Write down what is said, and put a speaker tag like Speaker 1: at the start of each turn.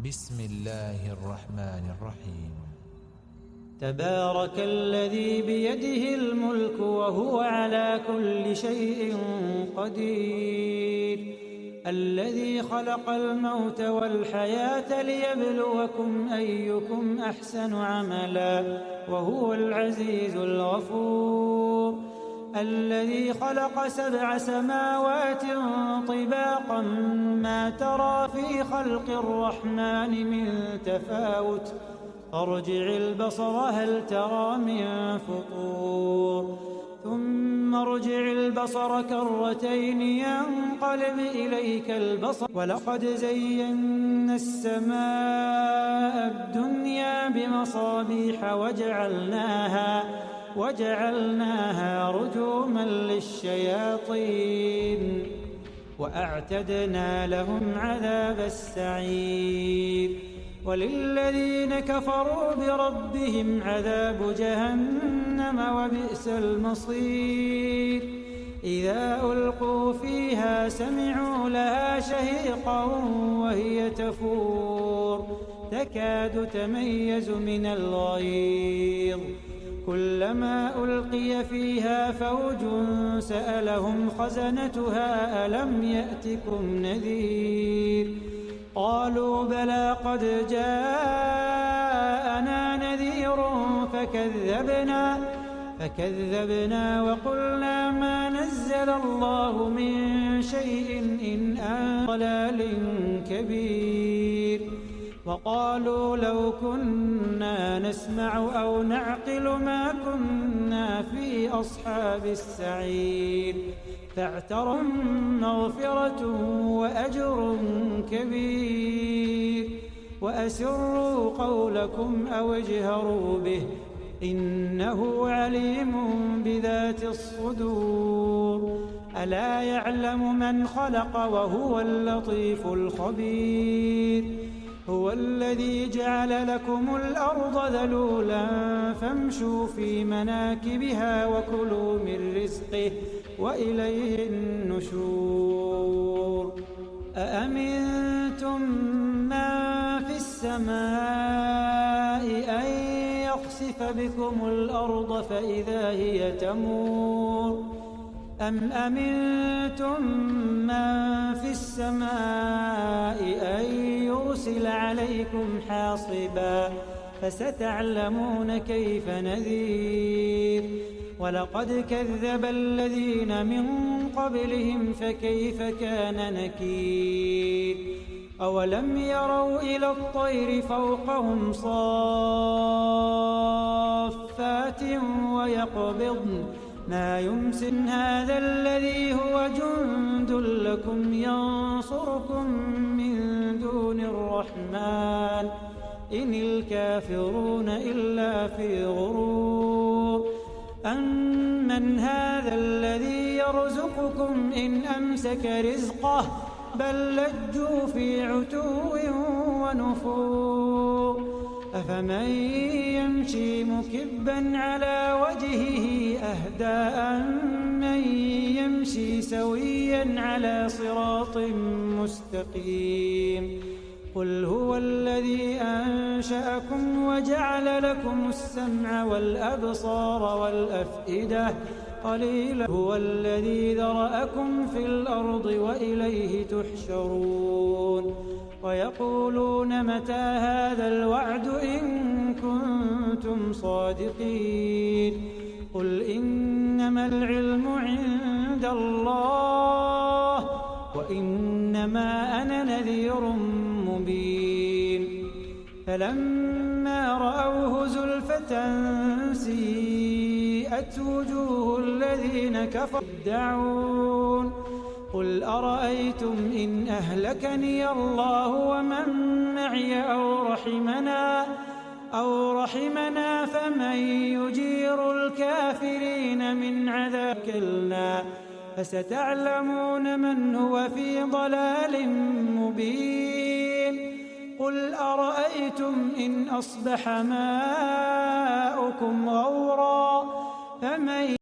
Speaker 1: بسم الله الرحمن الرحيم.
Speaker 2: تبارك الذي بيده الملك وهو على كل شيء قدير، الذي خلق الموت والحياة ليبلوكم أيكم أحسن عملا وهو العزيز الغفور، الذي خلق 7 سماوات طباقا ما ترى في خلق الرحمن من تفاوت، فارجع البصر هل ترى من فطور، ثم ارجع البصر كرتين ينقلب إليك البصر، ولقد زينا السماء الدنيا بمصابيح وجعلناها رجوما للشياطين وأعتدنا لهم عذاب السعير، وللذين كفروا بربهم عذاب جهنم وبئس المصير، إذا ألقوا فيها سمعوا لها شهيقا وهي تفور تكاد تميز من الغيظ، كلما ألقي فيها فوج سألهم خزنتها ألم يأتكم نذير، قالوا بلى قد جاءنا نذير فكذبنا وقلنا ما نزل الله من شيء إن أنتم ضلال كبير، وقالوا لو كنا نسمع أو نعقل ما كنا في أصحاب السعير، فاعترهم مغفرة وأجر كبير، وأسروا قولكم أو اجهروا به إنه عليم بذات الصدور، ألا يعلم من خلق وهو اللطيف الخبير، هو الذي جعل لكم الأرض ذلولا فامشوا في مناكبها وكلوا من رزقه وإليه النشور، أأمنتم من في السماء أن يخسف بكم الأرض فإذا هي تمور، أم أمنتم من في السماء أن يرسل عليكم حاصبا فستعلمون كيف نذير، ولقد كذب الذين من قبلهم فكيف كان نكير، أولم يروا إلى الطير فوقهم صافات ويقبضن ما يمسن هذا الذي هو جند لكم ينصركم من دون الرحمن إن الكافرون إلا في غرور، أمن هذا الذي يرزقكم إن أمسك رزقه بل لجوا في عتو ونفور، أفمن يمشي مكبا على وجهه أهدى أمن يمشي سويا على صراط مستقيم، قل هو الذي أنشأكم وجعل لكم السمع والأبصار والأفئدة قليلا هو الذي ذرأكم في الأرض وإليه تحشرون، ويقولون متى هذا الوعد إن كنتم صادقين، قل إنما العلم عند الله وإنما أنا نذير مبين، فلما رأوه زلفة سيئت وجوه الذين كفروا يدعون، قل أرأيتم إن أهلكني الله ومن معي أو رحمنا فمن يجير الكافرين من عذاب كلنا، فستعلمون من هو في ضلال مبين، قل أرأيتم إن أصبح ماؤكم غورا فمن